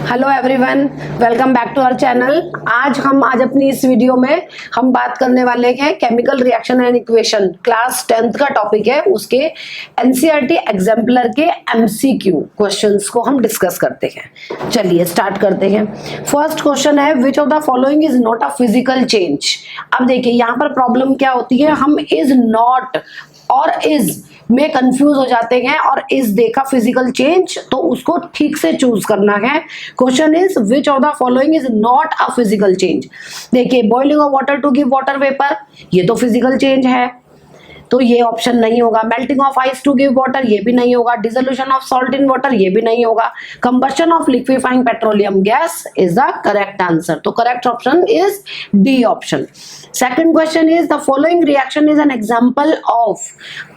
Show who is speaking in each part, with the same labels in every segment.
Speaker 1: Hello everyone, welcome back to our channel. आज अपनी इस वीडियो में हम बात करने वाले हैं chemical reaction and equation. Class 10th का टॉपिक है, उसके एनसीईआरटी एग्जाम्पलर के एमसीक्यू क्वेश्चंस को हम डिस्कस करते हैं। चलिए स्टार्ट करते हैं। फर्स्ट क्वेश्चन है, which of the following is not a physical change. अब देखिए यहाँ पर प्रॉब्लम क्या होती है, हम इज नॉट और इज में कंफ्यूज हो जाते हैं और इज देखा फिजिकल चेंज तो उसको ठीक से चूज करना है। Question is which of the following is not a physical change. देखिए boiling of water to give water vapour, ये तो फिजिकल चेंज है तो ये ऑप्शन नहीं होगा। Melting of ice to give water, ये भी नहीं होगा। Dissolution of salt in water, ये भी नहीं होगा। Combustion of liquefying petroleum gas is the correct answer. तो correct option is D option. Second question is the following reaction is an example of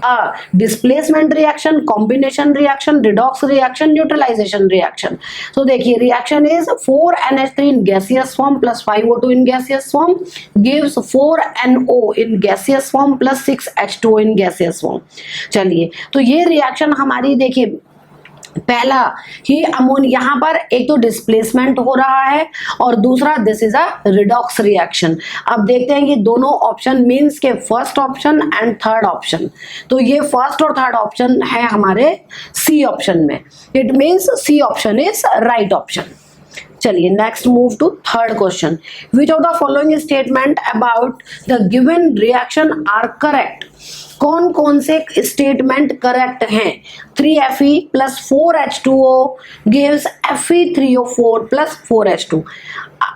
Speaker 1: a displacement reaction, combination reaction, redox reaction, neutralisation reaction. तो देखिए reaction is 4NH3 in gaseous form plus 5O2 in gaseous form gives 4NO in gaseous form plus 6H2 in gaseous form. चलिए तो ये reaction हमारी देखिए पहला ही ammonia, यहाँ पर एक तो डिस्प्लेसमेंट हो रहा है और दूसरा this is a redox reaction. अब देखते हैं कि दोनों ऑप्शन मींस के first option and third option, तो ये फर्स्ट और थर्ड ऑप्शन है हमारे सी ऑप्शन में। It means C option is right option. चलिए next move to third question. Which of the following statement about the given reaction are correct. कौन कौन से स्टेटमेंट करेक्ट हैं। 3Fe plus 4H2O gives Fe3O4 plus 4H2.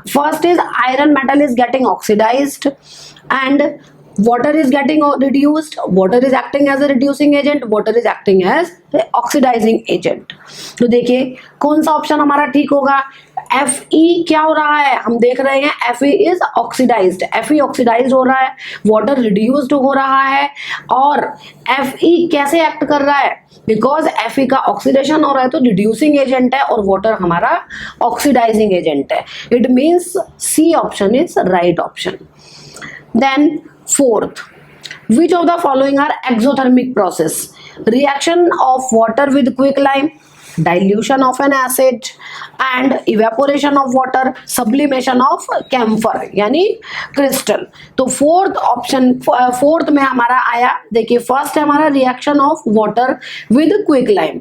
Speaker 1: First is iron metal is getting oxidized and water is getting reduced. Water is acting as a reducing agent, water is acting as oxidizing agent. तो देखिए कौन सा option हमारा ठीक होगा। Fe क्या हो रहा है, हम देख रहे हैं Fe is oxidised, Fe oxidised हो रहा है, वाटर रिड्यूस्ड हो रहा है और Fe कैसे एक्ट कर रहा है, बिकॉज Fe का ऑक्सीडेशन हो रहा है तो रिड्यूसिंग एजेंट है और वाटर हमारा ऑक्सीडाइजिंग एजेंट है। It means C option is right option. Then fourth, which of the following are exothermic process? Reaction of water with quicklime, dilution of an acid and evaporation of water, sublimation of camphor यानी crystal. तो fourth option, fourth में हमारा आया, देखिए first है हमारा reaction of water with quicklime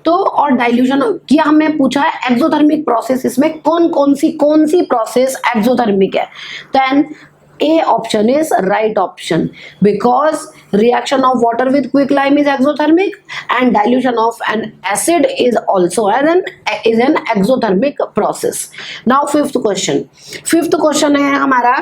Speaker 1: तो और डाइल्यूशन किया। हमें पूछा है एक्सोथर्मिक प्रोसेस, इसमें कौन सी प्रोसेस एक्सोथर्मिक है। Then A option is right option because reaction of water with quicklime is exothermic and dilution of an acid is also an exothermic process. Now fifth question है हमारा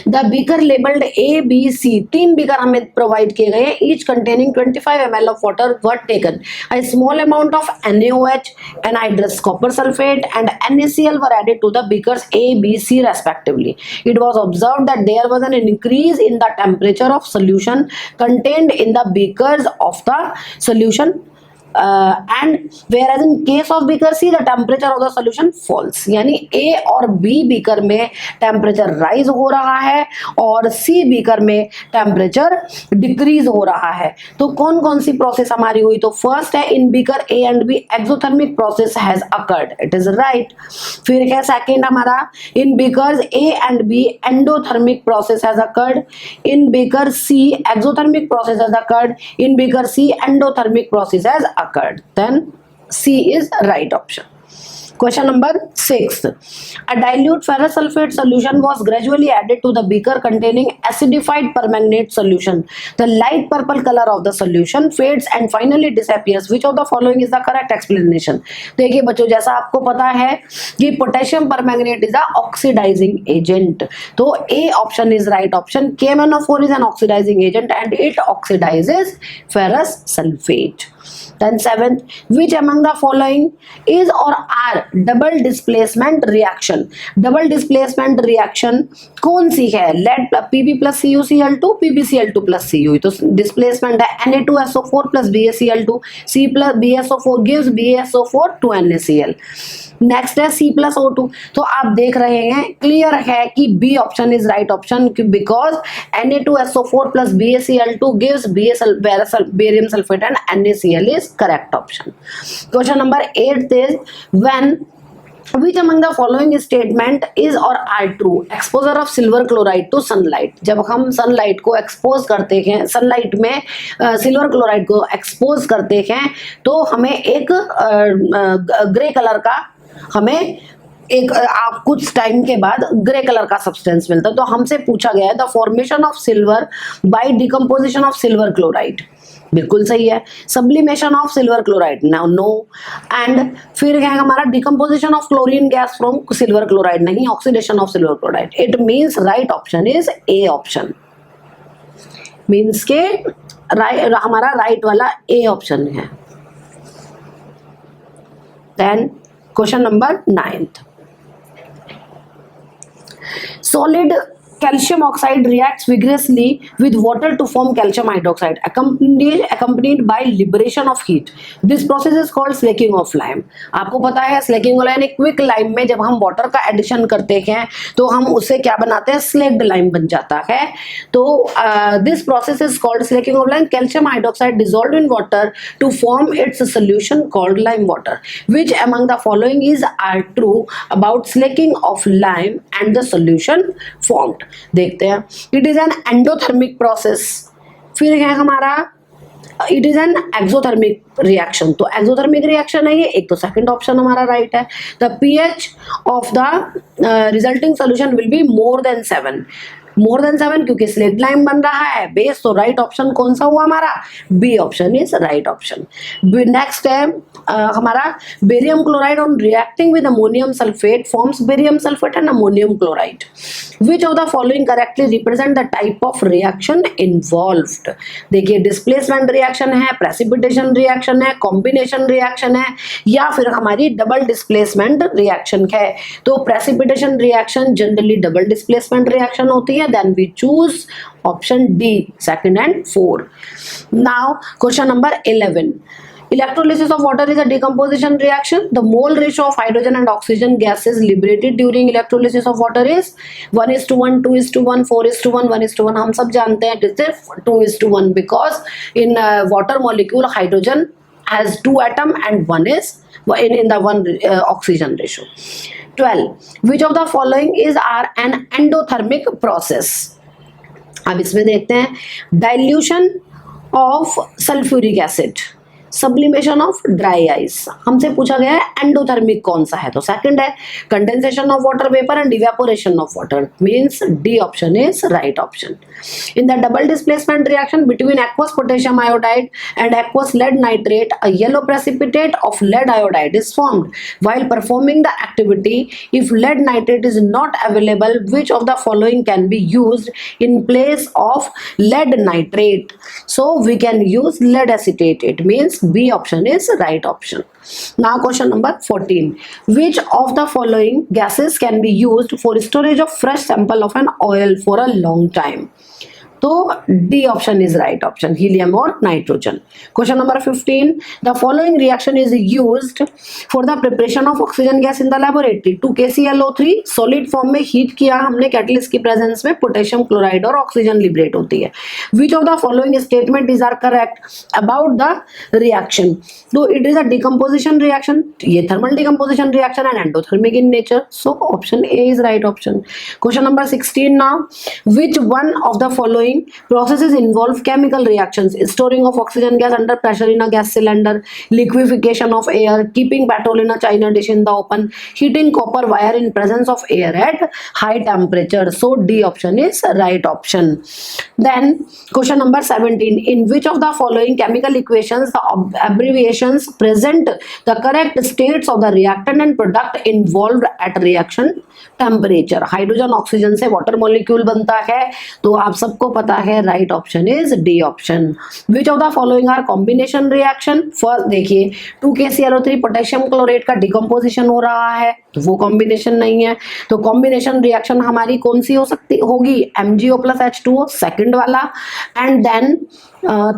Speaker 1: the beaker labelled ABC, 3 beaker हमें provide किए गए, each containing 25 ml of water were taken. A small amount of NaOH, anhydrous copper sulfate and NaCl were added to the beakers ABC respectively. It was observed that there was an increase in the temperature of solution contained in the beakers of the solution and whereas in case of beaker C the temperature of the solution falls। यानी A और B beaker में temperature rise हो रहा है और C beaker में temperature decrease हो रहा है। तो कौन कौन सी प्रोसेस हमारी हुई, तो फर्स्ट है in beaker A and B exothermic process has occurred, it is right. फिर है सेकेंड हमारा in beakers A and B endothermic process has occurred, in beaker C exothermic process has occurred, in beaker C endothermic process has occurred. Then C is right option. Question number 6. A dilute ferrous sulfate solution was gradually added to the beaker containing acidified permanganate solution. The light purple color of the solution fades and finally disappears. Which of the following is the correct explanation? देखिए बच्चों, जैसा आपको पता है कि potassium permanganate is a oxidising agent, तो A option is right option. KMnO4 is an oxidizing agent and it oxidizes ferrous sulfate. Then seventh, which among the following is or are double displacement reaction? Double displacement reaction कौन सी है, lead Pb plus CuCl2 PbCl2 plus Cu, तो displacement है Na2SO4 plus BaCl2, C plus BSO4 gives BaSO4 to NaCl। Next है C plus O2, तो आप देख रहे हैं क्लियर है कि B option is right option because Na2SO4 plus BaCl2 gives barium sulfate and NaCl is correct option. Question number 8 is when Which among the following statement is or are true? Exposure of silver chloride to sunlight. जब हम sunlight को expose करते हैं, sunlight में silver chloride को expose करते हैं तो हमें एक ग्रे कलर का हमें एक कुछ टाइम के बाद ग्रे कलर का सब्सटेंस मिलता है। तो हमसे पूछा गया है the formation of silver by decomposition of silver chloride, बिल्कुल सही है। Sublimation of silver chloride, no. And फिर है हमारा decomposition of chlorine gas from silver chloride, नहीं। Oxidation of silver chloride, it means right option is A option, means के हमारा right वाला ए ऑप्शन है। Then question number 9th, solid calcium oxide reacts vigorously with water to form calcium hydroxide accompanied by liberation of heat. This process is called slaking of lime. आपको पता है slaking वाला यानी quick lime में जब हम water का addition करते हैं तो हम उससे क्या बनाते हैं, स्लेक्ड लाइम बन जाता है। तो this process is called slaking of lime. Calcium hydroxide dissolved in water to form its solution called lime water. Which among the following is are true about slaking of lime and the solution formed? देखते हैं। It is an endothermic process. फिर है हमारा it is an exothermic reaction. तो exothermic reaction है ये, एक तो सेकंड ऑप्शन हमारा राइट है। The pH of the resulting solution will be more than 7, more than 7 क्योंकि स्लेक्ड लाइम बन रहा है बेस। तो राइट ऑप्शन कौन सा हुआ हमारा, B option is right option. Next है हमारा barium chloride on reacting with ammonium sulphate forms barium sulphate and ammonium chloride. Which of the following correctly represent the type of reaction involved? देखिए displacement reaction है, precipitation reaction है, combination reaction है, या फिर हमारी double displacement reaction है। तो precipitation reaction generally double displacement reaction होती है। Then we choose option D, 2nd and 4. Now question number 11. Electrolysis of water is a decomposition reaction. The mole ratio of hydrogen and oxygen gases liberated during electrolysis of water is 1:1, 2:1, 4:1, 1:1. हम सब जानते हैं it is 2:1 because in water molecule hydrogen has 2 atoms and one is in the one oxygen ratio. 12. Which of the following is are an endothermic process? अब इसमें देखते हैं dilution of sulphuric acid, sublimation of dry ice. हमसे पूछा गया है endothermic कौन सा है, तो सेकंड है। Condensation of water vapour and evaporation of water, means D option is right option. In the double displacement reaction between aqueous potassium iodide and aqueous lead nitrate a yellow precipitate of lead iodide is formed while performing the activity. If lead nitrate is not available, which of the following can be used in place of lead nitrate? So we can use lead acetate. It means B option is right option. Now question number 14. Which of the following gases can be used for storage of fresh sample of an oil for a long time? तो D option is right option, helium और nitrogen. Question number 15, the following reaction is used for the preparation of oxygen gas in the laboratory. 2KClO3 solid form में heat किया हमने catalyst की presence में, potassium chloride और oxygen liberate होती है। Which of the following statement is are correct about the reaction? तो it is a decomposition reaction, ये thermal decomposition reaction and endothermic in nature, so option A is right option. Question number 16 now, which one of the following processes involve chemical reactions: storing of oxygen gas under pressure in a gas cylinder, liquefaction of air, keeping petrol in a china dish in the open, heating copper wire in presence of air at high temperature. So D option is right option. Then question number 17, in which of the following chemical equations the abbreviations present the correct states of the reactant and product involved at reaction temperature? Hydrogen oxygen से water molecule बनता है, तो आप सबको पता है right option is D option. Which of the following are combination reaction? First देखिए 2KClO3 potassium chlorate का डिकम्पोजिशन हो रहा है, तो वो कॉम्बिनेशन नहीं है। तो कॉम्बिनेशन रिएक्शन हमारी कौन सी हो सकती होगी? MgO + H2O, सेकंड वाला, and then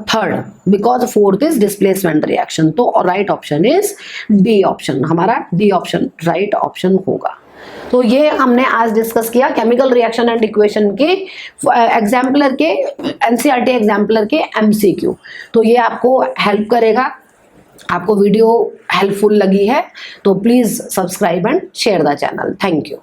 Speaker 1: third, because fourth is displacement reaction. तो right option is D option, हमारा डी ऑप्शन राइट ऑप्शन होगा। तो ये हमने आज डिस्कस किया केमिकल रिएक्शन एंड इक्वेशन के एग्जाम्पलर के, एनसीईआरटी एग्जाम्पलर के MCQ। तो ये आपको हेल्प करेगा आपको वीडियो हेल्पफुल लगी है तो please subscribe and share the channel. Thank you.